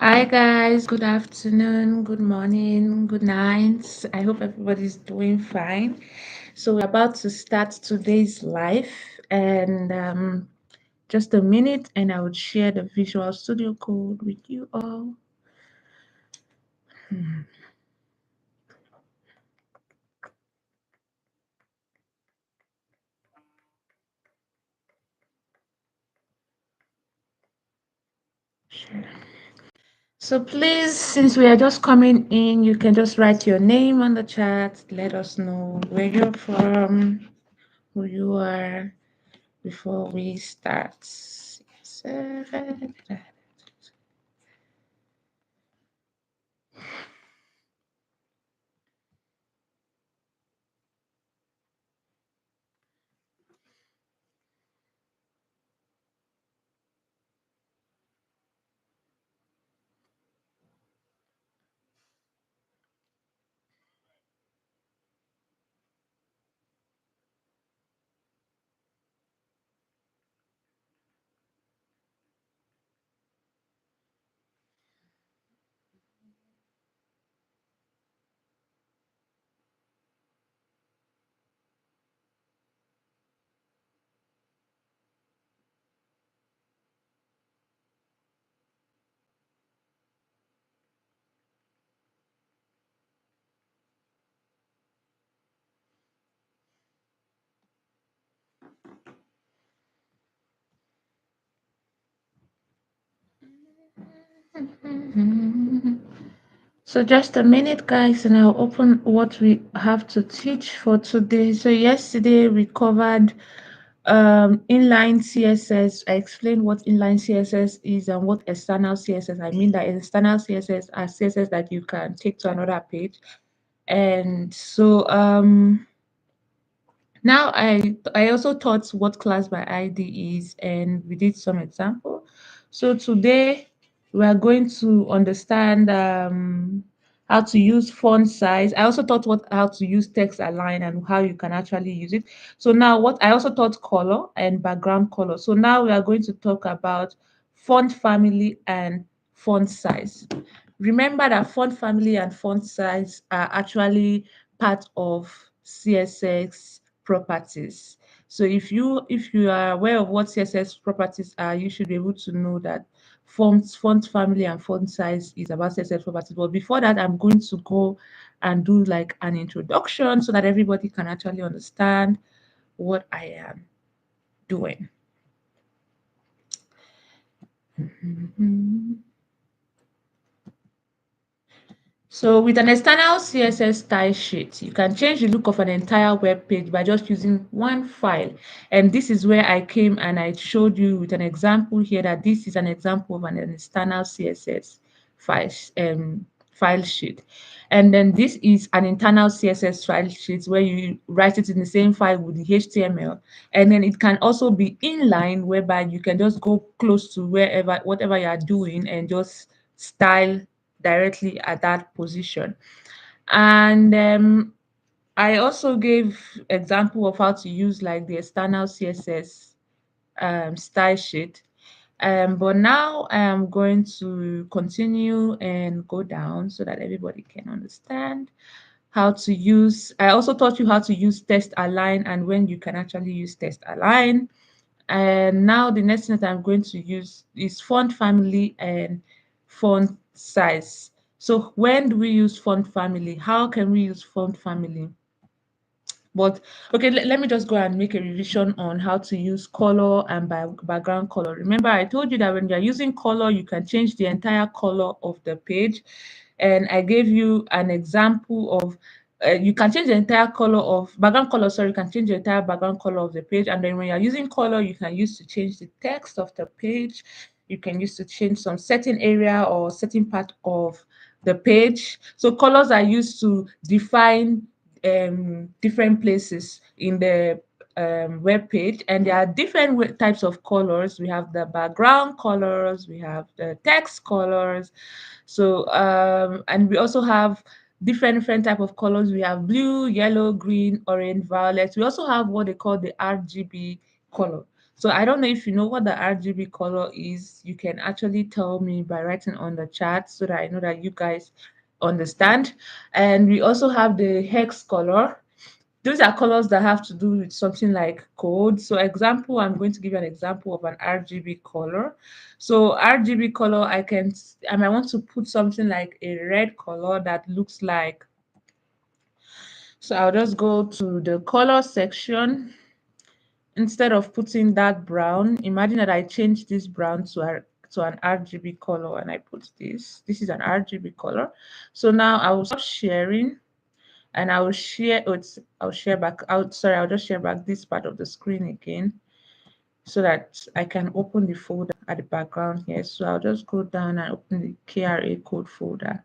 Hi guys, good afternoon, good morning, good night. I hope everybody's doing fine. So we're about to start today's live and just a minute and I would share the Visual Studio Code with you all. Hmm. Sure. So please, since we are just coming in, you can just write your name on the chat. Let us know where you're from, who you are before we start. So just a minute, guys, and I'll open what we have to teach for today. So yesterday we covered inline CSS. I explained what inline CSS is and what external CSS. I mean that external CSS are CSS that you can take to another page. And so now I also taught what class by ID is, and we did some example. So today we are going to understand how to use font size. I also taught how to use text align and how you can actually use it. So now what I also taught color and background color. So now we are going to talk about font family and font size. Remember that font family and font size are actually part of CSS properties. So if you are aware of what CSS properties are, you should be able to know that font family and font size is about CSS properties. But before that, I'm going to go and do like an introduction so that everybody can actually understand what I am doing. So with an external CSS style sheet, you can change the look of an entire web page by just using one file. And this is where I came and I showed you with an example here that this is an example of an external CSS file, file sheet. And then this is an internal CSS file sheet where you write it in the same file with the HTML. And then it can also be inline, whereby you can just go close to whatever you are doing and just style directly at that position. And I also gave example of how to use like the external CSS style sheet. But now I am going to continue and go down so that everybody can understand how to use. I also taught you how to use text align and when you can actually use text align. And now the next thing that I'm going to use is font family and font size. So when do we use font family? How can we use font family? But okay, let me just go and make a revision on how to use color and background color. Remember, I told you that when you're using color, you can change the entire color of the page. And I gave you an example of you can change the entire color of background color. Sorry, you can change the entire background color of the page. And then when you're using color, you can use to change the text of the page. You can use to change some certain area or certain part of the page. So colors are used to define different places in the web page, and there are different types of colors. We have the background colors, we have the text colors. So and we also have different type of colors. We have blue, yellow, green, orange, violet. We also have what they call the RGB color. So I don't know if you know what the RGB color is. You can actually tell me by writing on the chat so that I know that you guys understand. And we also have the hex color. Those are colors that have to do with something like code. So example, I'm going to give you an example of an RGB color. So RGB color, I might want to put something like a red color that looks like, so I'll just go to the color section. Instead of putting that brown, imagine that I change this brown to an RGB color and I put this. This is an RGB color. So now I will stop sharing and I will share it. I'll share back out. Sorry, I'll just share back this part of the screen again so that I can open the folder at the background here. So I'll just go down and open the K.R.A code folder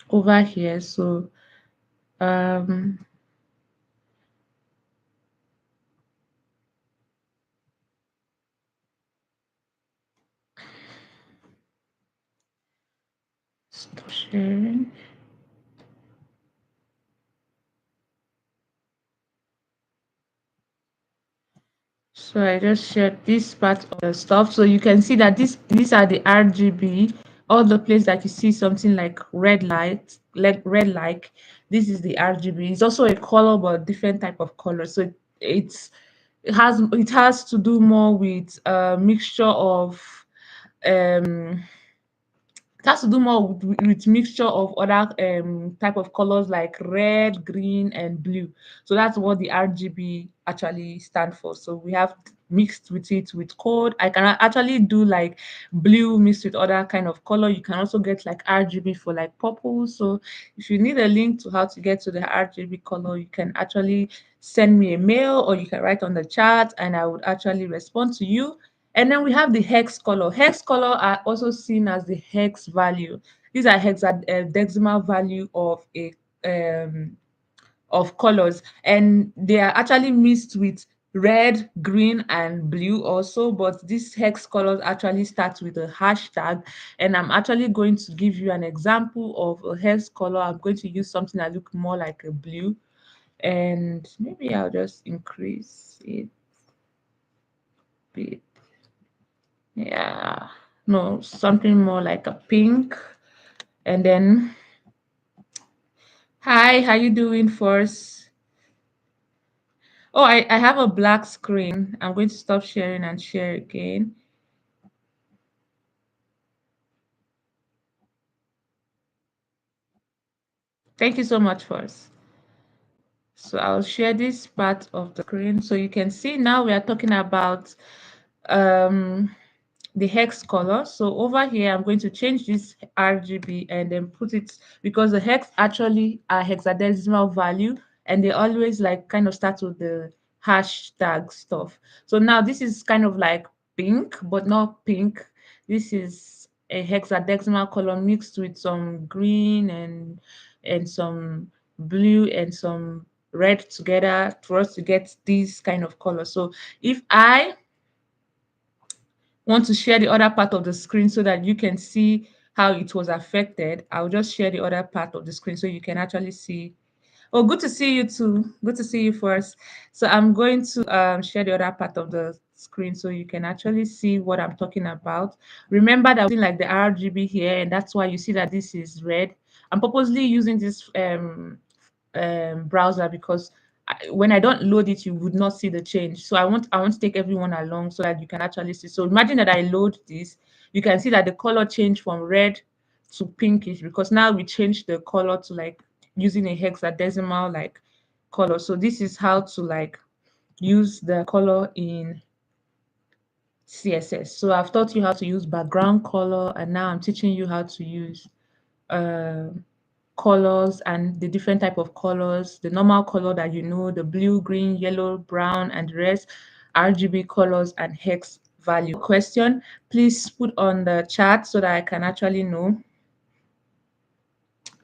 over here. So um stop sharing. So I just shared this part of the stuff. So you can see that these are the RGB, all the place that you see something like red light, like red like this is the RGB. It's also a color but different type of color. So it has to do more with a mixture of um it has to do more with mixture of other type of colors like red, green, and blue. So that's what the RGB actually stand for. So we have mixed with it with code. I can actually do like blue mixed with other kind of color. You can also get like RGB for like purple. So if you need a link to how to get to the RGB color, you can actually send me a mail or you can write on the chat and I would actually respond to you. And then we have the hex color. Hex color are also seen as the hex value. These are hexadecimal value um, of colors, and they are actually mixed with red, green, and blue also. But these hex colors actually start with a hashtag, and I'm actually going to give you an example of a hex color. I'm going to use something that look more like a blue, and maybe I'll just increase it a bit. Yeah, no, something more like a pink. And then, hi, how you doing first? Oh, I have a black screen. I'm going to stop sharing and share again. Thank you so much first. So I'll share this part of the screen so you can see now we are talking about um the hex color. So over here, I'm going to change this RGB and then put it because the hex actually are hexadecimal value and they always like kind of start with the hashtag stuff. So now this is kind of like pink, but not pink. This is a hexadecimal color mixed with some green and some blue and some red together for us to get this kind of color. So if I want to share the other part of the screen so that you can see how it was affected, I'll just share the other part of the screen so you can actually see. Oh, good to see you too. Good to see you first. So I'm going to share the other part of the screen so you can actually see what I'm talking about. Remember that like the RGB here, and that's why you see that this is red. I'm purposely using this browser because when I don't load it, you would not see the change. So I want to take everyone along so that you can actually see. So imagine that I load this, you can see that the color changed from red to pinkish because now we changed the color to like using a hexadecimal like color. So this is how to like use the color in CSS. So I've taught you how to use background color, and now I'm teaching you how to use uh, colors and the different type of colors, the normal color that you know, the blue, green, yellow, brown, and the rest, RGB colors and hex value. Question, please put on the chat so that I can actually know.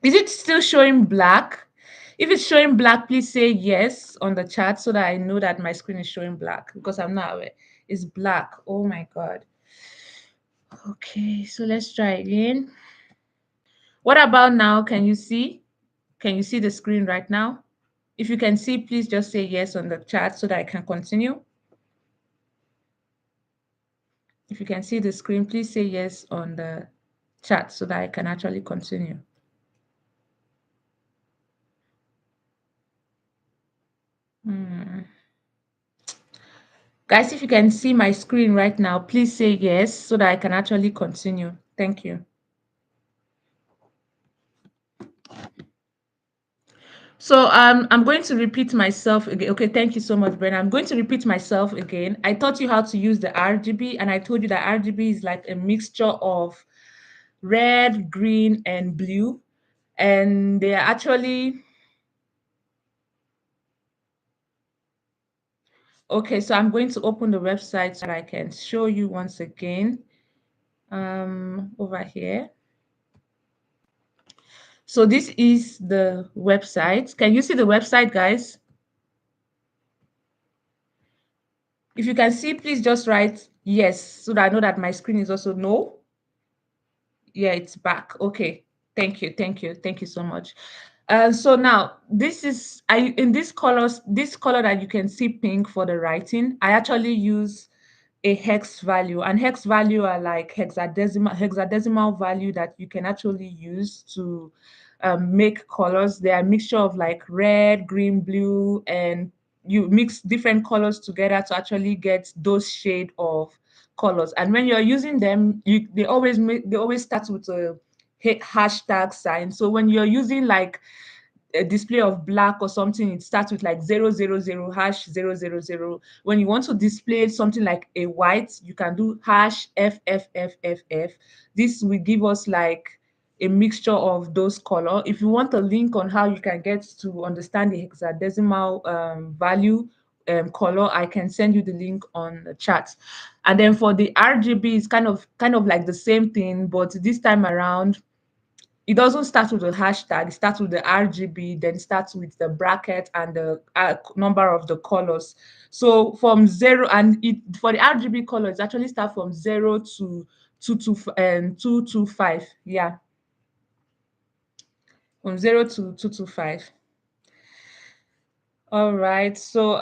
Is it still showing black? If it's showing black, please say yes on the chat so that I know that my screen is showing black because I'm not aware. It's black. Oh my God. Okay, so let's try again. What about now? Can you see? Can you see the screen right now? If you can see, please just say yes on the chat so that I can continue. If you can see the screen, please say yes on the chat so that I can actually continue. Guys, if you can see my screen right now, please say yes so that I can actually continue. Thank you. So I'm going to repeat myself again. Okay, thank you so much, Brenna. I'm going to repeat myself again. I taught you how to use the RGB, and I told you that RGB is like a mixture of red, green, and blue. And they are actually okay. So I'm going to open the website so that I can show you once again. Over here. So this is the website. Can you see the website, guys? If you can see, please just write yes so that I know that my screen is also no. Yeah, it's back. Okay. Thank you. Thank you. Thank you so much. So now this is in this color that you can see pink for the writing, I actually use a hex value, and hex value are like hexadecimal value that you can actually use to make colors. They are a mixture of like red, green, blue, and you mix different colors together to actually get those shade of colors. And when you're using them, they always start with a hashtag sign. So when you're using like a display of black or something, it starts with like 000 hash 000. When you want to display something like a white, you can do hash FFFFF. This will give us like a mixture of those color. If you want a link on how you can get to understand the hexadecimal value color, I can send you the link on the chat. And then for the RGB, it's kind of like the same thing, but this time around it doesn't start with the hashtag, it starts with the RGB, then it starts with the bracket and the number of the colors. So from zero, and it for the RGB colors, actually start from 0 to 225. Yeah, from 0 to 225. All right. So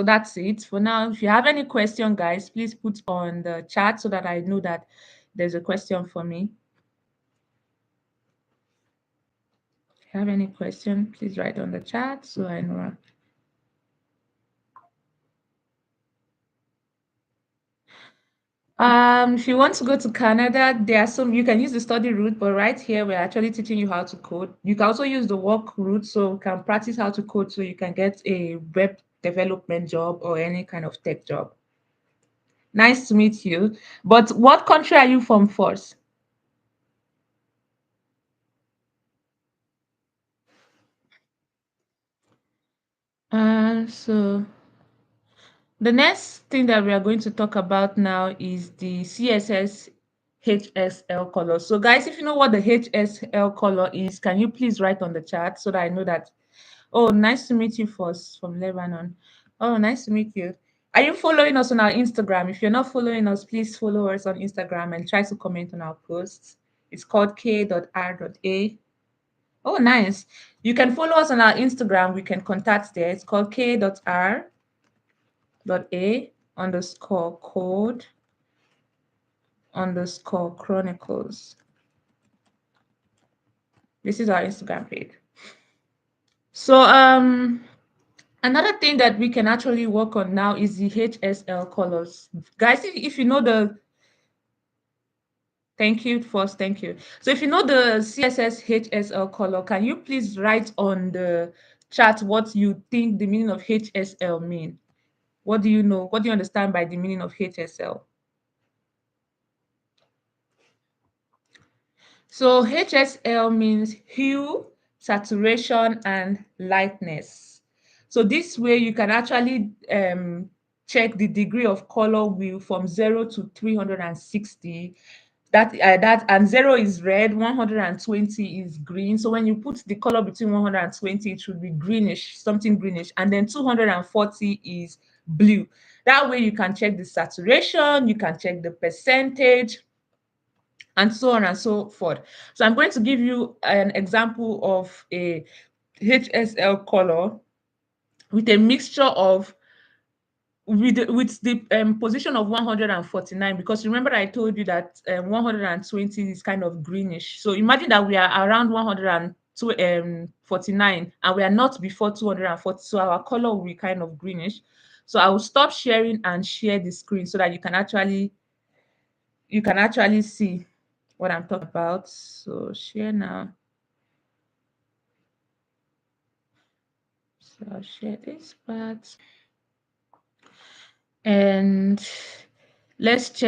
that's it for now. If you have any question, guys, please put on the chat so that I know that there's a question for me. If you have any question, please write on the chat so I know. If you want to go to Canada, there are some, you can use the study route, but right here, we're actually teaching you how to code. You can also use the work route, so you can practice how to code so you can get a web development job or any kind of tech job. Nice to meet you. But what country are you from first? So the next thing that we are going to talk about now is the CSS HSL color. So guys, if you know what the HSL color is, can you please write on the chat so that I know that. Oh, nice to meet you first from Lebanon. Oh, nice to meet you. Are you following us on our Instagram? If you're not following us, please follow us on Instagram and try to comment on our posts. It's called K.R.A. Oh, nice. You can follow us on our Instagram. We can contact there. It's called K.R.A underscore code underscore chronicles. This is our Instagram page. So another thing that we can actually work on now is the HSL colors. Guys, if you know the thank you first, thank you. So if you know the CSS HSL color, can you please write on the chat what you think the meaning of HSL mean? What do you know? What do you understand by the meaning of HSL? So HSL means hue, saturation, and lightness. So this way you can actually check the degree of color wheel from 0 to 360. That and 0 is red, 120 is green. So when you put the color between 120, it should be greenish, something greenish, and then 240 is blue. That way you can check the saturation, you can check the percentage, and so on and so forth. So I'm going to give you an example of a HSL color with a mixture of with the position of 149, because remember I told you that 120 is kind of greenish. So imagine that we are around 149 and we are not before 240, so our color will be kind of greenish. So I will stop sharing and share the screen so that you can actually see what I'm talking about. So share now. So I'll share this part. And let's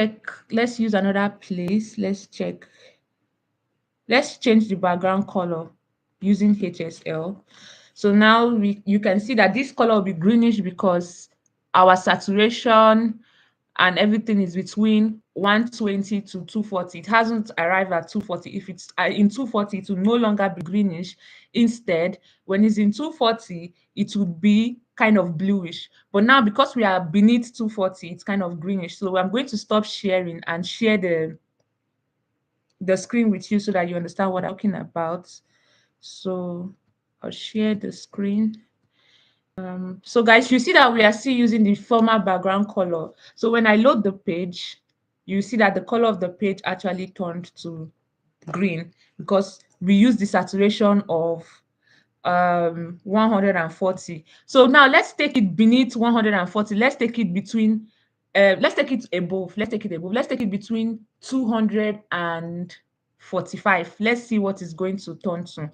use another place. Let's change the background color using HSL. So now you can see that this color will be greenish because our saturation and everything is between 120 to 240. It hasn't arrived at 240. If it's in 240, it will no longer be greenish. Instead, when it's in 240, it would be kind of bluish. But now, because we are beneath 240, it's kind of greenish. So I'm going to stop sharing and share the screen with you so that you understand what I'm talking about. So I'll share the screen. So guys, you see that we are still using the former background color. So when I load the page, you see that the color of the page actually turned to green because we use the saturation of 140. So now let's take it beneath 140. Let's take it between let's take it above. Let's take it between 245. Let's see what is going to turn to.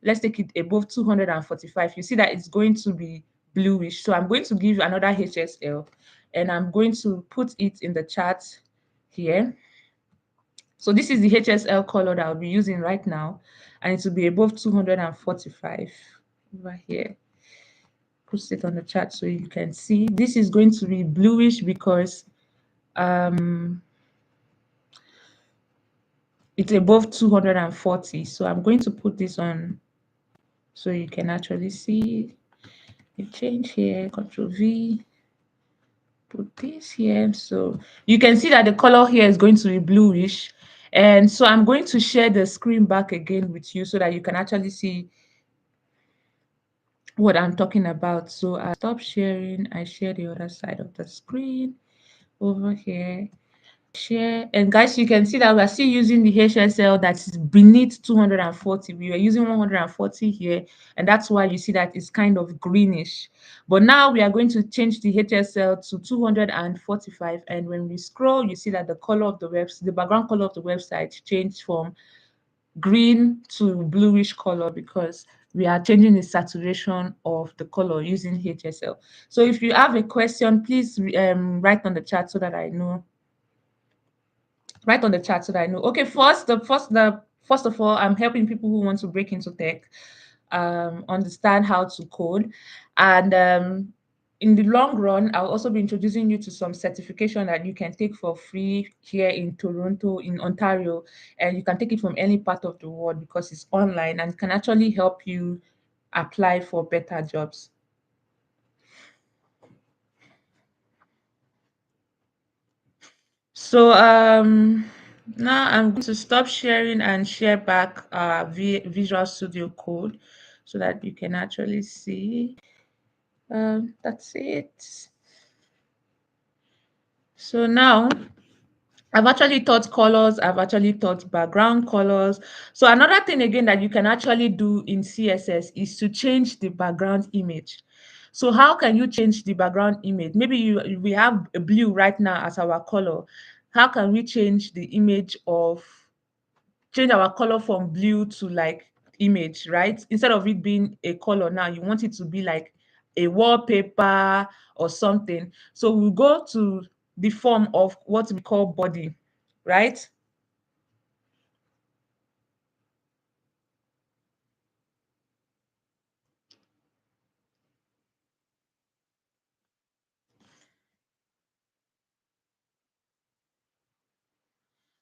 Let's take it above 245. You see that it's going to be bluish. So I'm going to give another HSL and I'm going to put it in the chart here. So this is the HSL color that I'll be using right now, and it will be above 245 over here. Put it on the chart so you can see. This is going to be bluish because it's above 240. So I'm going to put this on so you can actually see. You change here, Control V, put this here. So you can see that the color here is going to be bluish. And so I'm going to share the screen back again with you so that you can actually see what I'm talking about. So I stop sharing, I share the other side of the screen over here. Share, and guys, you can see that we're still using the HSL that is beneath 240. We were using 140 here, and that's why you see that it's kind of greenish. But now we are going to change the HSL to 245, and when we scroll, you see that the color of the background color of the website changed from green to bluish color because we are changing the saturation of the color using HSL. So if you have a question, please write on the chat so that I know. Write on the chat so that I know. Okay, first of all, I'm helping people who want to break into tech, understand how to code, and in the long run, I'll also be introducing you to some certification that you can take for free here in Toronto, in Ontario, and you can take it from any part of the world because it's online and can actually help you apply for better jobs. So now I'm going to stop sharing and share back our Visual Studio Code so that you can actually see. That's it. So now I've actually taught colors, I've actually taught background colors. So another thing again that you can actually do in CSS is to change the background image. So how can you change the background image? Maybe we have a blue right now as our color. How can we change our color from blue to like image, right? Instead of it being a color now, you want it to be like a wallpaper or something. So we go to the form of what we call body, right?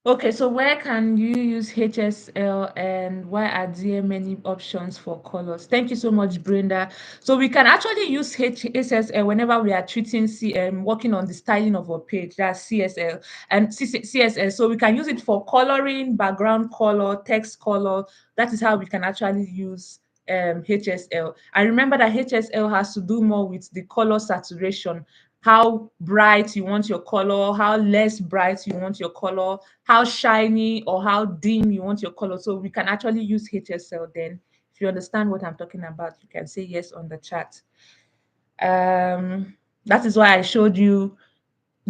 Okay, so where can you use HSL and why are there many options for colors? Thank you so much, Brenda. So we can actually use HSL whenever we are working on the styling of a page, that's CSL and CSS. So we can use it for coloring, background color, text color. That is how we can actually use HSL. And remember that HSL has to do more with the color saturation, how bright you want your color, how less bright you want your color, how shiny or how dim you want your color. So we can actually use HSL then. If you understand what I'm talking about, you can say yes on the chat. That is why I showed you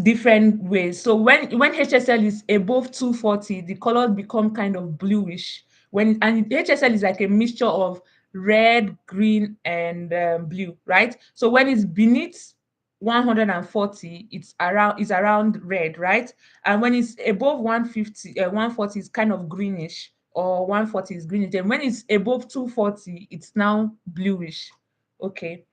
different ways. So when HSL is above 240, the colors become kind of bluish. And HSL is like a mixture of red, green, and blue, right? So when it's beneath 140, it's around red, right? And when it's above 150, 140 is kind of greenish, or 140 is greenish. And when it's above 240, it's now bluish. Okay.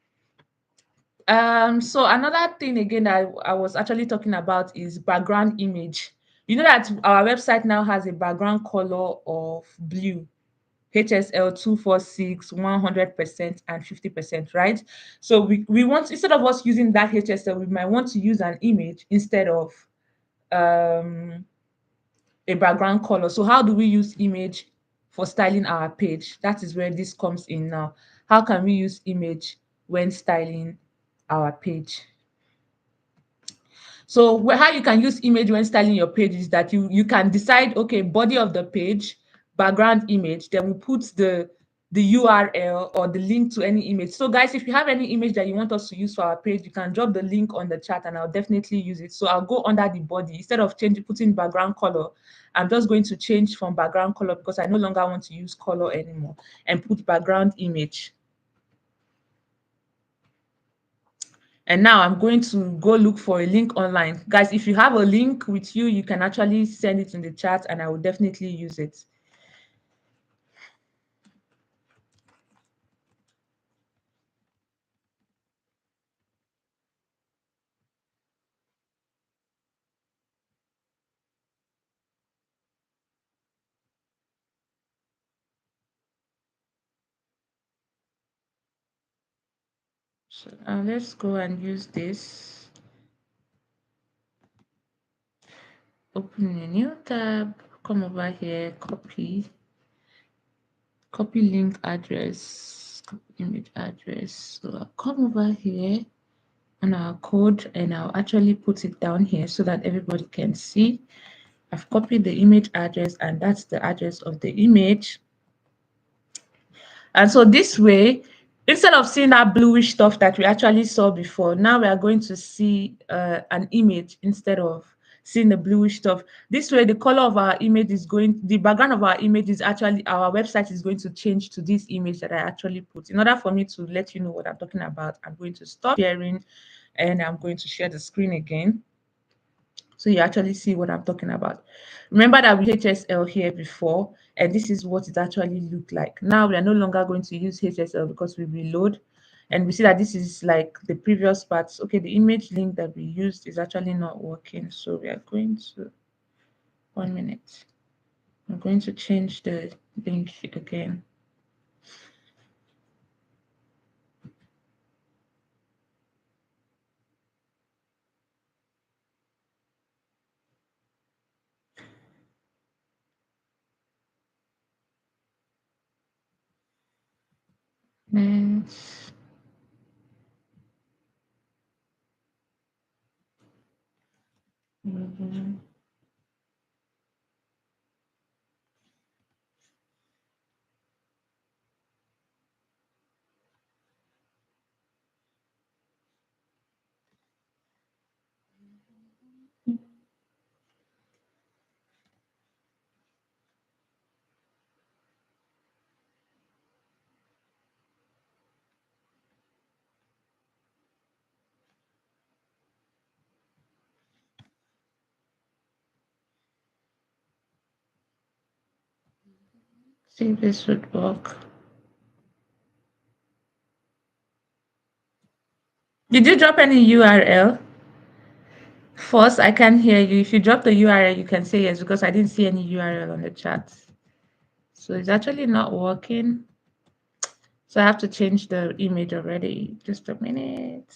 So another thing again that I was actually talking about is background image. You know that our website now has a background color of blue, HSL 246, 100%, and 50%, right? So we want, instead of us using that HSL, we might want to use an image instead of um, a background color. So how do we use image for styling our page? That is where this comes in now. How can we use image when styling our page? So how you can use image when styling your page is that you can decide, okay, body of the page, background image, then we put the URL or the link to any image. So guys, if you have any image that you want us to use for our page, you can drop the link on the chat and I'll definitely use it. So I'll go under the body. Instead of putting background color, I'm just going to change from background color because I no longer want to use color anymore, and put background image. And now I'm going to go look for a link online. Guys, if you have a link with you, you can actually send it in the chat and I will definitely use it. So now let's go and use this. Open a new tab, come over here, copy link address, copy image address. So I'll come over here on our code and I'll actually put it down here so that everybody can see. I've copied the image address and that's the address of the image. And so this way, instead of seeing that bluish stuff that we actually saw before, now we are going to see an image instead of seeing the bluish stuff. This way, the color of our image is the background of our image is actually, our website is going to change to this image that I actually put. In order for me to let you know what I'm talking about, I'm going to stop sharing and I'm going to share the screen again, so you actually see what I'm talking about. Remember that we HSL here before, and this is what it actually looked like. Now we are no longer going to use HSL because we reload, and we see that this is like the previous parts. Okay, the image link that we used is actually not working, so we are going to, 1 minute. I'm going to change the link again. Next. See if this would work. Did you drop any URL? First, I can't hear you. If you drop the URL, you can say yes, because I didn't see any URL on the chat. So it's actually not working. So I have to change the image already. Just a minute.